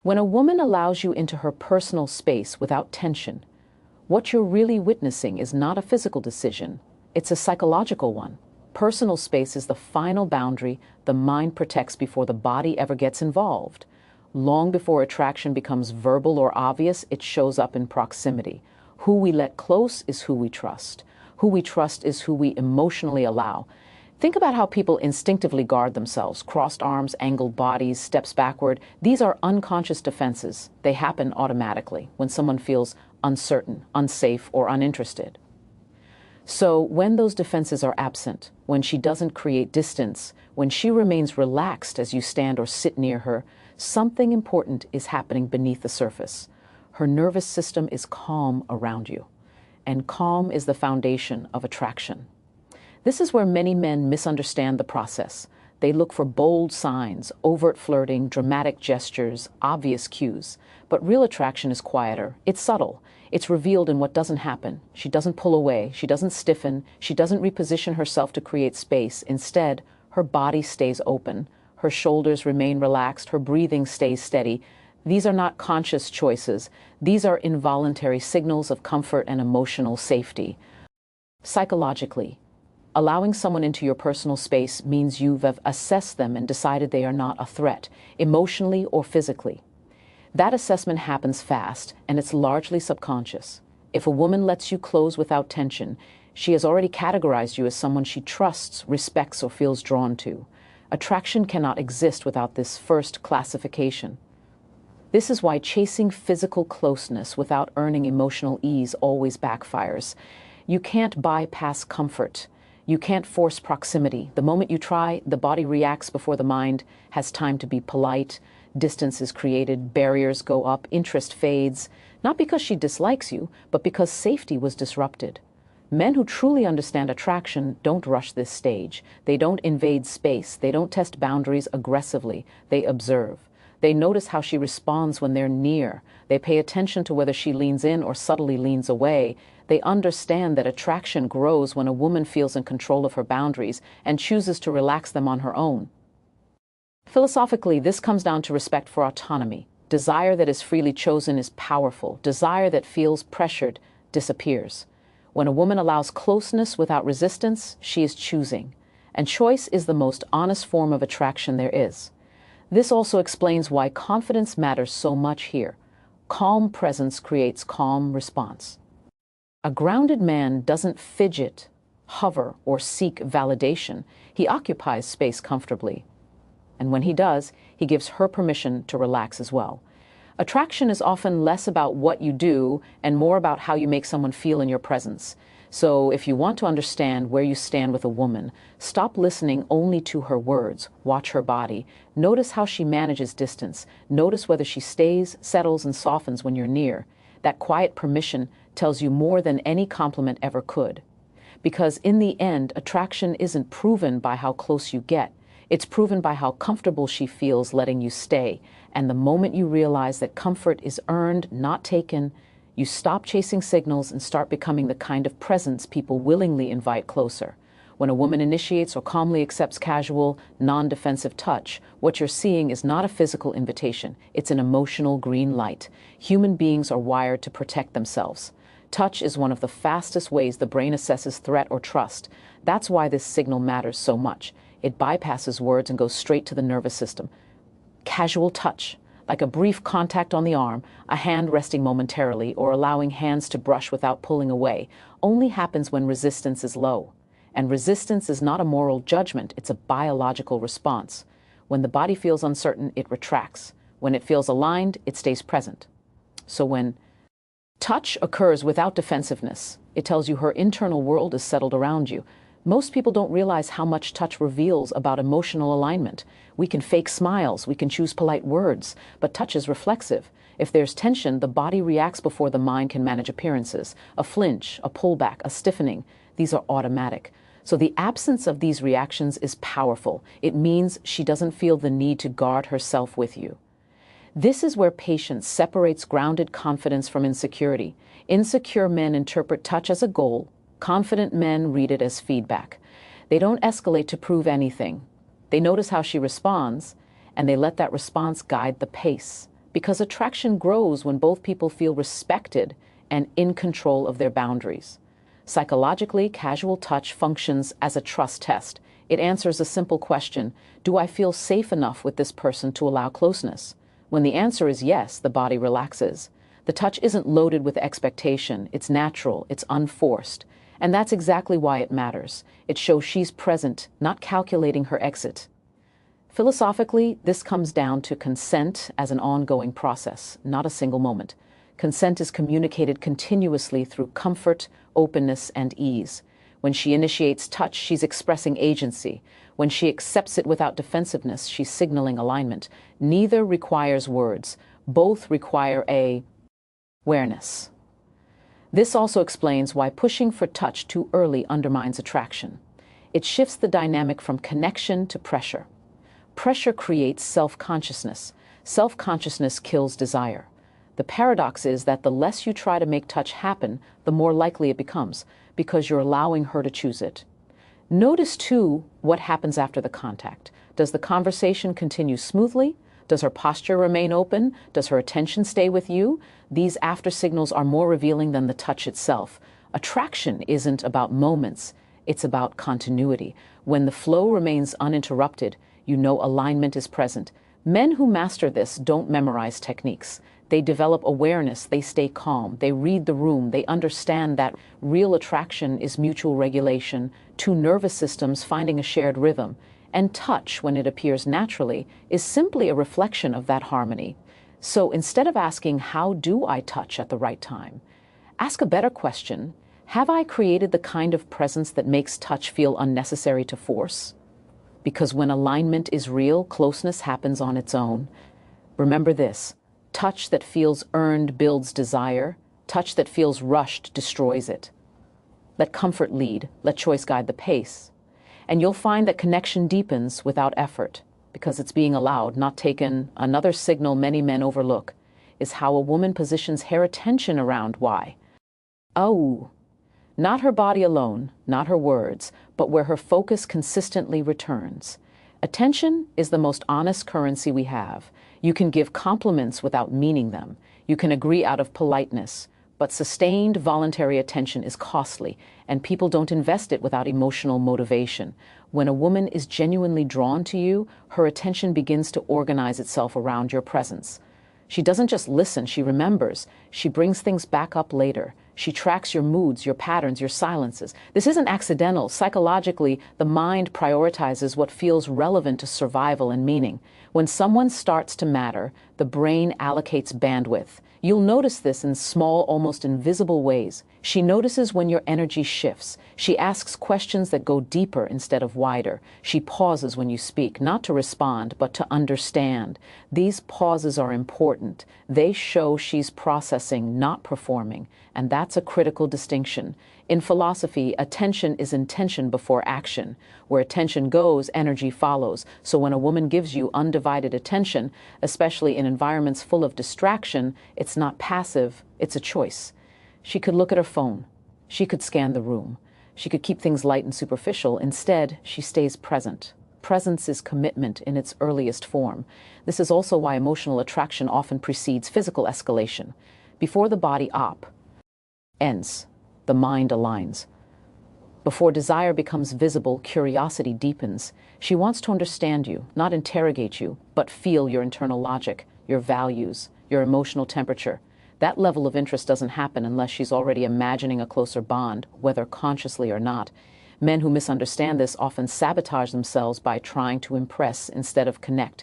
When a woman allows you into her personal space without tension, what you're really witnessing is not a physical decision, it's a psychological one. Personal space is the final boundary the mind protects before the body ever gets involved. Long before attraction becomes verbal or obvious, it shows up in proximity. Who we let close is who we trust. Who we trust is who we emotionally allow. Think about how people instinctively guard themselves. Crossed arms, angled bodies, steps backward. These are unconscious defenses. They happen automatically when someone feels uncertain, unsafe, or uninterested. So when those defenses are absent, when she doesn't create distance, when she remains relaxed as you stand or sit near her, something important is happening beneath the surface. Her nervous system is calm around you, and calm is the foundation of attraction. This is where many men misunderstand the process. They look for bold signs, overt flirting, dramatic gestures, obvious cues. But real attraction is quieter. It's subtle. It's revealed in what doesn't happen. She doesn't pull away. She doesn't stiffen. She doesn't reposition herself to create space. Instead, her body stays open. Her shoulders remain relaxed. Her breathing stays steady. These are not conscious choices. These are involuntary signals of comfort and emotional safety. Psychologically, allowing someone into your personal space means you've assessed them and decided they are not a threat, emotionally or physically. That assessment happens fast, and it's largely subconscious. If a woman lets you close without tension, she has already categorized you as someone she trusts, respects, or feels drawn to. Attraction cannot exist without this first classification. This is why chasing physical closeness without earning emotional ease always backfires. You can't bypass comfort. You can't force proximity. The moment you try, the body reacts before the mind has time to be polite. Distance is created, barriers go up, interest fades, not because she dislikes you, but because safety was disrupted. Men who truly understand attraction don't rush this stage. They don't invade space. They don't test boundaries aggressively. They observe. They notice how she responds when they're near. They pay attention to whether she leans in or subtly leans away. They understand that attraction grows when a woman feels in control of her boundaries and chooses to relax them on her own. Philosophically, this comes down to respect for autonomy. Desire that is freely chosen is powerful. Desire that feels pressured disappears. When a woman allows closeness without resistance, she is choosing. And choice is the most honest form of attraction there is. This also explains why confidence matters so much here. Calm presence creates calm response. A grounded man doesn't fidget, hover, or seek validation. He occupies space comfortably. And when he does, he gives her permission to relax as well. Attraction is often less about what you do and more about how you make someone feel in your presence. So if you want to understand where you stand with a woman, stop listening only to her words. Watch her body. Notice how she manages distance. Notice whether she stays, settles, and softens when you're near. That quiet permission tells you more than any compliment ever could. Because in the end, attraction isn't proven by how close you get. It's proven by how comfortable she feels letting you stay. And the moment you realize that comfort is earned, not taken, you stop chasing signals and start becoming the kind of presence people willingly invite closer. When a woman initiates or calmly accepts casual, non-defensive touch, what you're seeing is not a physical invitation. It's an emotional green light. Human beings are wired to protect themselves. Touch is one of the fastest ways the brain assesses threat or trust. That's why this signal matters so much. It bypasses words and goes straight to the nervous system. Casual touch, like a brief contact on the arm, a hand resting momentarily, or allowing hands to brush without pulling away, only happens when resistance is low. And resistance is not a moral judgment, it's a biological response. When the body feels uncertain, it retracts. When it feels aligned, it stays present. So when touch occurs without defensiveness, it tells you her internal world is settled around you. Most people don't realize how much touch reveals about emotional alignment. We can fake smiles, we can choose polite words, but touch is reflexive. If there's tension, the body reacts before the mind can manage appearances. A flinch, a pullback, a stiffening, these are automatic. So the absence of these reactions is powerful. It means she doesn't feel the need to guard herself with you. This is where patience separates grounded confidence from insecurity. Insecure men interpret touch as a goal. Confident men read it as feedback. They don't escalate to prove anything. They notice how she responds, and they let that response guide the pace. Because attraction grows when both people feel respected and in control of their boundaries. Psychologically, casual touch functions as a trust test. It answers a simple question: do I feel safe enough with this person to allow closeness? When the answer is yes, the body relaxes. The touch isn't loaded with expectation. It's natural, it's unforced. And that's exactly why it matters. It shows she's present, not calculating her exit. Philosophically, this comes down to consent as an ongoing process, not a single moment. Consent is communicated continuously through comfort, openness, and ease. When she initiates touch, she's expressing agency. When she accepts it without defensiveness, she's signaling alignment. Neither requires words. Both require awareness. This also explains why pushing for touch too early undermines attraction. It shifts the dynamic from connection to pressure. Pressure creates self-consciousness. Self-consciousness kills desire. The paradox is that the less you try to make touch happen, the more likely it becomes, because you're allowing her to choose it. Notice, too, what happens after the contact. Does the conversation continue smoothly? Does her posture remain open? Does her attention stay with you? These after signals are more revealing than the touch itself. Attraction isn't about moments, it's about continuity. When the flow remains uninterrupted, you know alignment is present. Men who master this don't memorize techniques. They develop awareness, they stay calm, they read the room, they understand that real attraction is mutual regulation, two nervous systems finding a shared rhythm. And touch, when it appears naturally, is simply a reflection of that harmony. So instead of asking, how do I touch at the right time? Ask a better question: have I created the kind of presence that makes touch feel unnecessary to force? Because when alignment is real, closeness happens on its own. Remember this: touch that feels earned builds desire. Touch that feels rushed destroys it. Let comfort lead. Let choice guide the pace. And you'll find that connection deepens without effort, because it's being allowed, not taken. Another signal many men overlook is how a woman positions her attention around why. Oh, not her body alone, not her words, but where her focus consistently returns. Attention is the most honest currency we have. You can give compliments without meaning them. You can agree out of politeness. But sustained voluntary attention is costly, and people don't invest it without emotional motivation. When a woman is genuinely drawn to you, her attention begins to organize itself around your presence. She doesn't just listen, she remembers. She brings things back up later. She tracks your moods, your patterns, your silences. This isn't accidental. Psychologically, the mind prioritizes what feels relevant to survival and meaning. When someone starts to matter, the brain allocates bandwidth. You'll notice this in small, almost invisible ways. She notices when your energy shifts. She asks questions that go deeper instead of wider. She pauses when you speak, not to respond, but to understand. These pauses are important. They show she's processing, not performing. And that's a critical distinction. In philosophy, attention is intention before action. Where attention goes, energy follows. So when a woman gives you undivided attention, especially in environments full of distraction, it's not passive, it's a choice. She could look at her phone. She could scan the room. She could keep things light and superficial. Instead, she stays present. Presence is commitment in its earliest form. This is also why emotional attraction often precedes physical escalation. Before the body ends, the mind aligns. Before desire becomes visible, curiosity deepens. She wants to understand you, not interrogate you, but feel your internal logic, your values, your emotional temperature. That level of interest doesn't happen unless she's already imagining a closer bond, whether consciously or not. Men who misunderstand this often sabotage themselves by trying to impress instead of connect.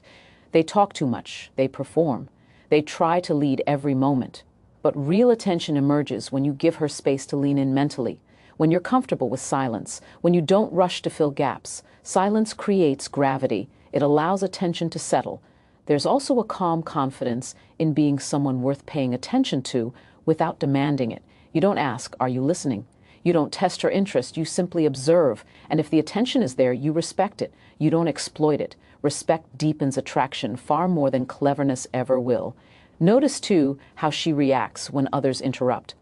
They talk too much. They perform. They try to lead every moment. But real attention emerges when you give her space to lean in mentally, when you're comfortable with silence, when you don't rush to fill gaps. Silence creates gravity. It allows attention to settle. There's also a calm confidence in being someone worth paying attention to without demanding it. You don't ask, "Are you listening?" You don't test her interest, you simply observe. And if the attention is there, you respect it. You don't exploit it. Respect deepens attraction far more than cleverness ever will. Notice, too, how she reacts when others interrupt.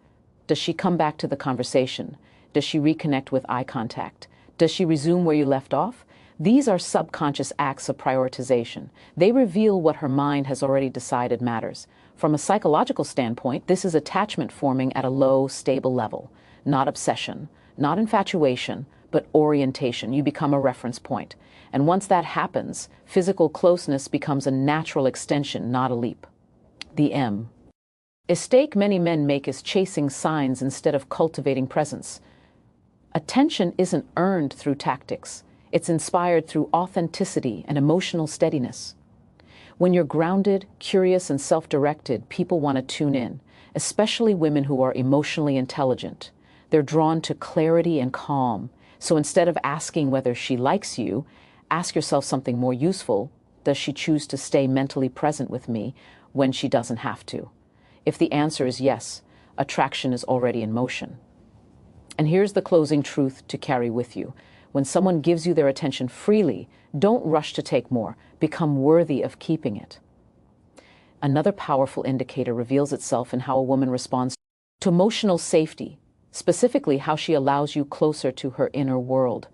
Does she come back to the conversation? Does she reconnect with eye contact? Does she resume where you left off? These are subconscious acts of prioritization. They reveal what her mind has already decided matters. From a psychological standpoint, this is attachment forming at a low, stable level, not obsession, not infatuation, but orientation. You become a reference point. And once that happens, physical closeness becomes a natural extension, not a leap. The M. A mistake many men make is chasing signs instead of cultivating presence. Attention isn't earned through tactics. It's inspired through authenticity and emotional steadiness. When you're grounded, curious, and self-directed, people want to tune in, especially women who are emotionally intelligent. They're drawn to clarity and calm. So instead of asking whether she likes you, ask yourself something more useful. Does she choose to stay mentally present with me when she doesn't have to? If the answer is yes, attraction is already in motion. And here's the closing truth to carry with you. When someone gives you their attention freely, don't rush to take more. Become worthy of keeping it. Another powerful indicator reveals itself in how a woman responds to emotional safety, specifically how she allows you closer to her inner world.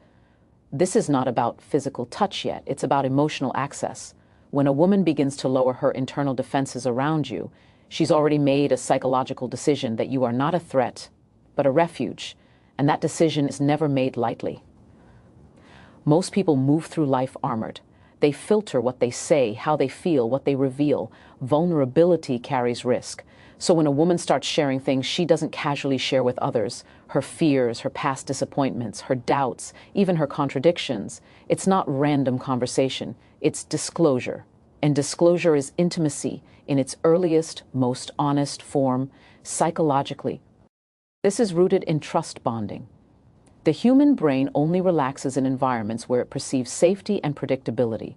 This is not about physical touch yet, it's about emotional access. When a woman begins to lower her internal defenses around you, she's already made a psychological decision that you are not a threat, but a refuge, and that decision is never made lightly. Most people move through life armored. They filter what they say, how they feel, what they reveal. Vulnerability carries risk. So when a woman starts sharing things she doesn't casually share with others, her fears, her past disappointments, her doubts, even her contradictions, it's not random conversation, it's disclosure. And disclosure is intimacy in its earliest, most honest form, psychologically. This is rooted in trust bonding. The human brain only relaxes in environments where it perceives safety and predictability.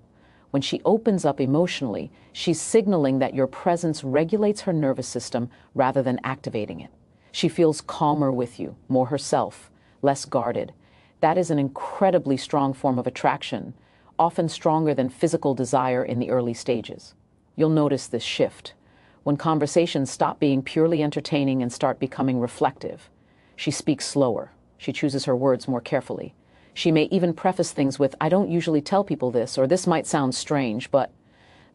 When she opens up emotionally, she's signaling that your presence regulates her nervous system rather than activating it. She feels calmer with you, more herself, less guarded. That is an incredibly strong form of attraction, often stronger than physical desire in the early stages. You'll notice this shift when conversations stop being purely entertaining and start becoming reflective. She speaks slower. She chooses her words more carefully. She may even preface things with, "I don't usually tell people this," or "This might sound strange," but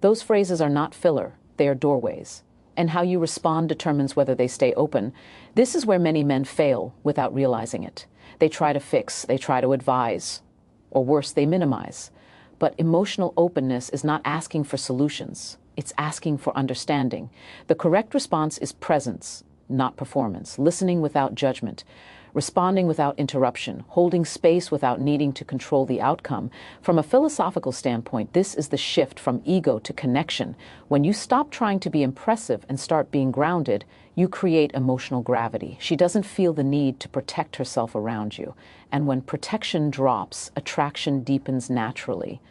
those phrases are not filler, they are doorways. And how you respond determines whether they stay open. This is where many men fail without realizing it. They try to fix, they try to advise, or worse, they minimize. But emotional openness is not asking for solutions. It's asking for understanding. The correct response is presence, not performance, listening without judgment, responding without interruption, holding space without needing to control the outcome. From a philosophical standpoint, this is the shift from ego to connection. When you stop trying to be impressive and start being grounded, you create emotional gravity. She doesn't feel the need to protect herself around you. And when protection drops, attraction deepens naturally.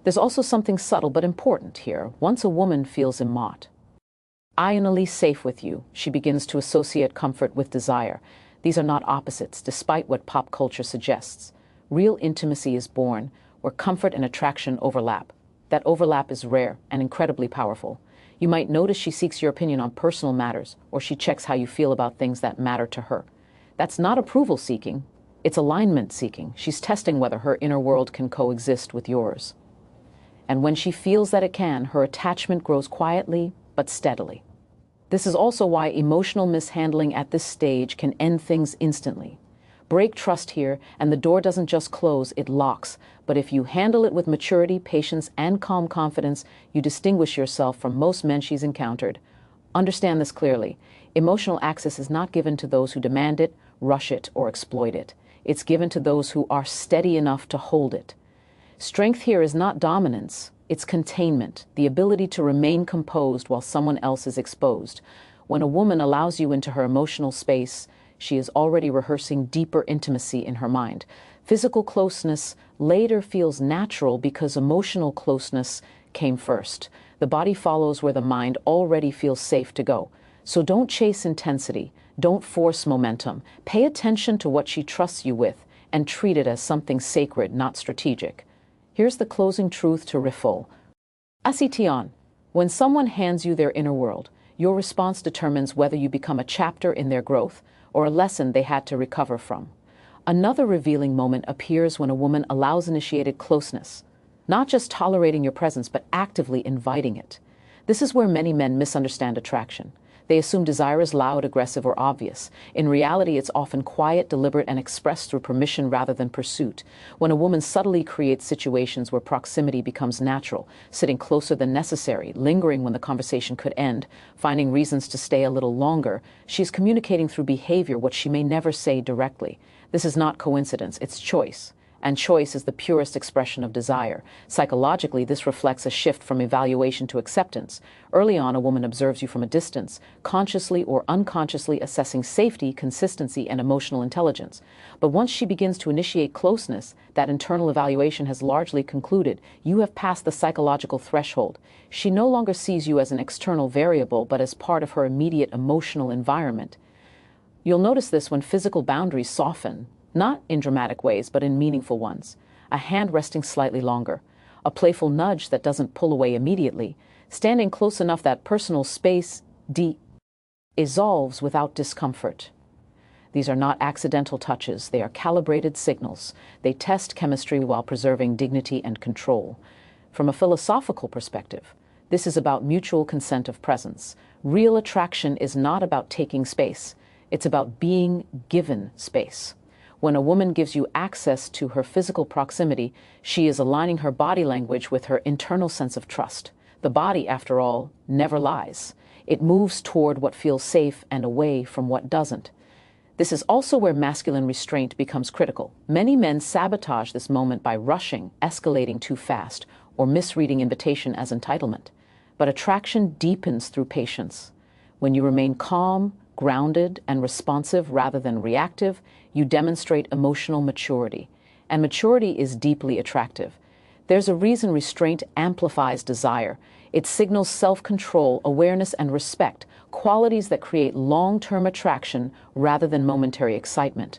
There's also something subtle but important here. Once a woman feels emotionally safe with you, she begins to associate comfort with desire. These are not opposites, despite what pop culture suggests. Real intimacy is born where comfort and attraction overlap. That overlap is rare and incredibly powerful. You might notice she seeks your opinion on personal matters, or she checks how you feel about things that matter to her. That's not approval seeking, it's alignment seeking. She's testing whether her inner world can coexist with yours. And when she feels that it can, her attachment grows quietly but steadily. This is also why emotional mishandling at this stage can end things instantly. Break trust here, and the door doesn't just close, it locks. But if you handle it with maturity, patience, and calm confidence, you distinguish yourself from most men she's encountered. Understand this clearly. Emotional access is not given to those who demand it, rush it, or exploit it. It's given to those who are steady enough to hold it. Strength here is not dominance. It's containment, the ability to remain composed while someone else is exposed. When a woman allows you into her emotional space, she is already rehearsing deeper intimacy in her mind. Physical closeness later feels natural because emotional closeness came first. The body follows where the mind already feels safe to go. So don't chase intensity. Don't force momentum. Pay attention to what she trusts you with and treat it as something sacred, not strategic. Here's the closing truth to riffle. Asition. When someone hands you their inner world, your response determines whether you become a chapter in their growth or a lesson they had to recover from. Another revealing moment appears when a woman allows initiated closeness, not just tolerating your presence, but actively inviting it. This is where many men misunderstand attraction. They assume desire is loud, aggressive, or obvious. In reality, it's often quiet, deliberate, and expressed through permission rather than pursuit. When a woman subtly creates situations where proximity becomes natural, sitting closer than necessary, lingering when the conversation could end, finding reasons to stay a little longer, she's communicating through behavior what she may never say directly. This is not coincidence, it's choice. And choice is the purest expression of desire. Psychologically, this reflects a shift from evaluation to acceptance. Early on, a woman observes you from a distance, consciously or unconsciously assessing safety, consistency, and emotional intelligence. But once she begins to initiate closeness, that internal evaluation has largely concluded. You have passed the psychological threshold. She no longer sees you as an external variable, but as part of her immediate emotional environment. You'll notice this when physical boundaries soften. Not in dramatic ways, but in meaningful ones. A hand resting slightly longer, a playful nudge that doesn't pull away immediately, standing close enough that personal space dissolves without discomfort. These are not accidental touches, they are calibrated signals. They test chemistry while preserving dignity and control. From a philosophical perspective, this is about mutual consent of presence. Real attraction is not about taking space, it's about being given space. When a woman gives you access to her physical proximity, she is aligning her body language with her internal sense of trust. The body, after all, never lies. It moves toward what feels safe and away from what doesn't. This is also where masculine restraint becomes critical. Many men sabotage this moment by rushing, escalating too fast, or misreading invitation as entitlement. But attraction deepens through patience. When you remain calm, grounded, and responsive rather than reactive, you demonstrate emotional maturity. And maturity is deeply attractive. There's a reason restraint amplifies desire. It signals self-control, awareness, and respect, qualities that create long-term attraction rather than momentary excitement.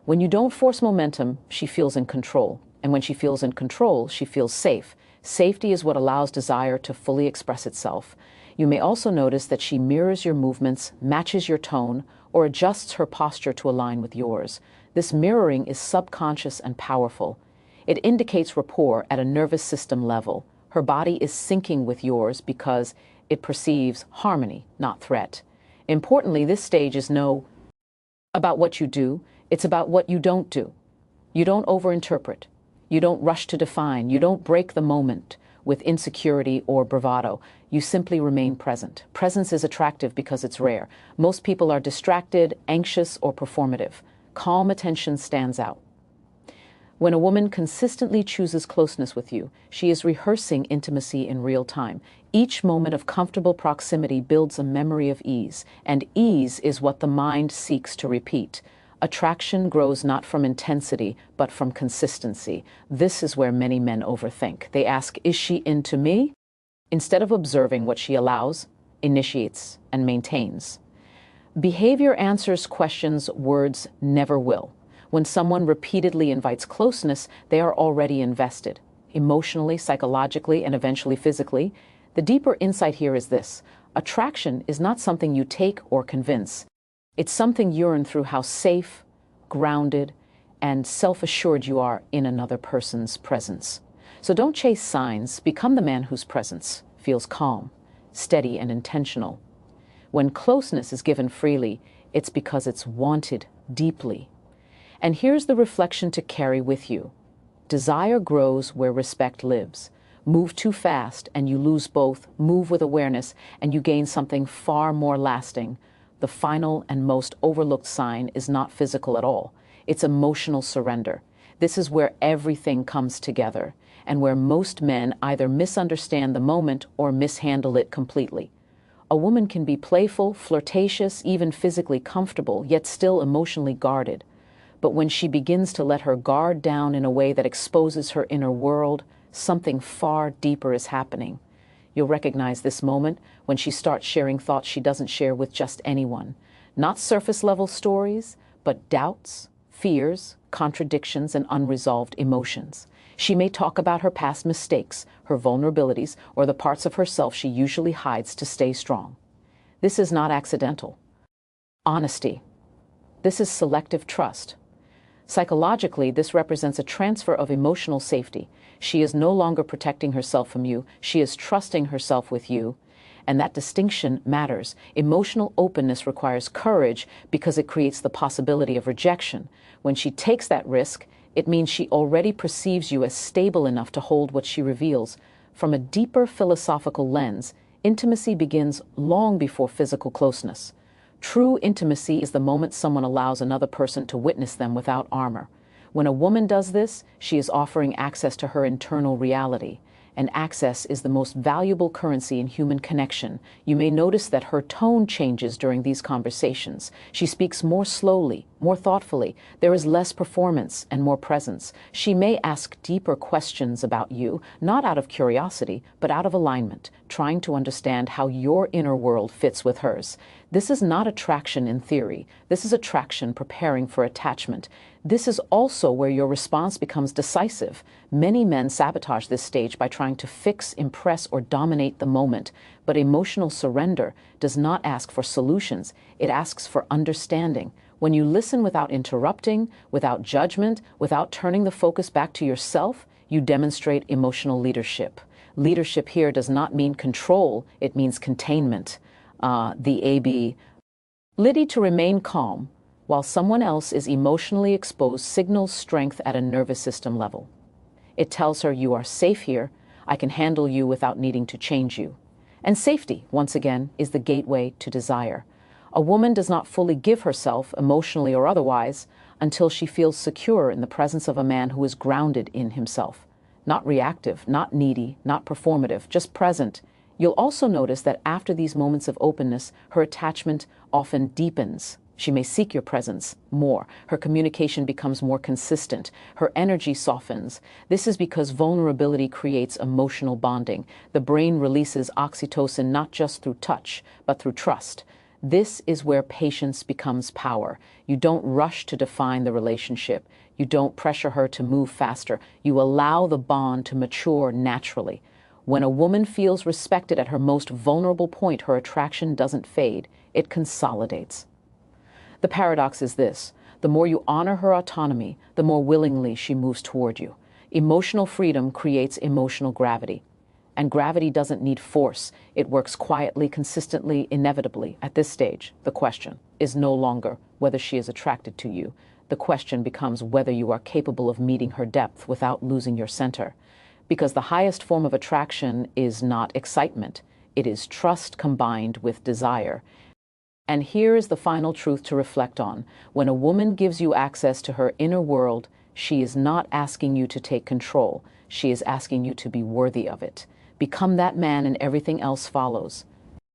When you don't force momentum, she feels in control. And when she feels in control, she feels safe. Safety is what allows desire to fully express itself. You may also notice that she mirrors your movements, matches your tone, or adjusts her posture to align with yours. This mirroring is subconscious and powerful. It indicates rapport at a nervous system level. Her body is syncing with yours because it perceives harmony, not threat. Importantly, this stage is no about what you do, it's about what you don't do. You don't overinterpret. You don't rush to define. You don't break the moment with insecurity or bravado. You simply remain present. Presence is attractive because it's rare. Most people are distracted, anxious, or performative. Calm attention stands out. When a woman consistently chooses closeness with you, she is rehearsing intimacy in real time. Each moment of comfortable proximity builds a memory of ease, and ease is what the mind seeks to repeat. Attraction grows not from intensity, but from consistency. This is where many men overthink. They ask, is she into me? Instead of observing what she allows, initiates, and maintains. Behavior answers questions words never will. When someone repeatedly invites closeness, they are already invested, emotionally, psychologically, and eventually physically. The deeper insight here is this: attraction is not something you take or convince. It's something you earn through how safe, grounded, and self-assured you are in another person's presence. So don't chase signs, become the man whose presence feels calm, steady, and intentional. When closeness is given freely, it's because it's wanted deeply. And here's the reflection to carry with you. Desire grows where respect lives. Move too fast and you lose both. Move with awareness and you gain something far more lasting. The final and most overlooked sign is not physical at all. It's emotional surrender. This is where everything comes together, and where most men either misunderstand the moment or mishandle it completely. A woman can be playful, flirtatious, even physically comfortable, yet still emotionally guarded. But when she begins to let her guard down in a way that exposes her inner world, something far deeper is happening. You'll recognize this moment when she starts sharing thoughts she doesn't share with just anyone. Not surface-level stories, but doubts, fears, contradictions, and unresolved emotions. She may talk about her past mistakes, her vulnerabilities, or the parts of herself she usually hides to stay strong. This is not accidental. Honesty. This is selective trust. Psychologically, this represents a transfer of emotional safety. She is no longer protecting herself from you. She is trusting herself with you. And that distinction matters. Emotional openness requires courage because it creates the possibility of rejection. When she takes that risk, it means she already perceives you as stable enough to hold what she reveals. From a deeper philosophical lens, intimacy begins long before physical closeness. True intimacy is the moment someone allows another person to witness them without armor. When a woman does this, she is offering access to her internal reality. And access is the most valuable currency in human connection. You may notice that her tone changes during these conversations. She speaks more slowly, more thoughtfully. There is less performance and more presence. She may ask deeper questions about you, not out of curiosity, but out of alignment, trying to understand how your inner world fits with hers. This is not attraction in theory. This is attraction preparing for attachment. This is also where your response becomes decisive. Many men sabotage this stage by trying to fix, impress, or dominate the moment. But emotional surrender does not ask for solutions. It asks for understanding. When you listen without interrupting, without judgment, without turning the focus back to yourself, you demonstrate emotional leadership. Leadership here does not mean control, it means containment. The AB. Liddy to remain calm while someone else is emotionally exposed signals strength at a nervous system level. It tells her you are safe here, I can handle you without needing to change you. And safety, once again, is the gateway to desire. A woman does not fully give herself, emotionally or otherwise, until she feels secure in the presence of a man who is grounded in himself. Not reactive, not needy, not performative, just present. You'll also notice that after these moments of openness, her attachment often deepens. She may seek your presence more. Her communication becomes more consistent. Her energy softens. This is because vulnerability creates emotional bonding. The brain releases oxytocin not just through touch, but through trust. This is where patience becomes power. You don't rush to define the relationship. You don't pressure her to move faster. You allow the bond to mature naturally. When a woman feels respected at her most vulnerable point, her attraction doesn't fade. It consolidates. The paradox is this: the more you honor her autonomy, the more willingly she moves toward you. Emotional freedom creates emotional gravity. And gravity doesn't need force. It works quietly, consistently, inevitably. At this stage, the question is no longer whether she is attracted to you. The question becomes whether you are capable of meeting her depth without losing your center. Because the highest form of attraction is not excitement. It is trust combined with desire. And here is the final truth to reflect on. When a woman gives you access to her inner world, she is not asking you to take control. She is asking you to be worthy of it. Become that man and everything else follows.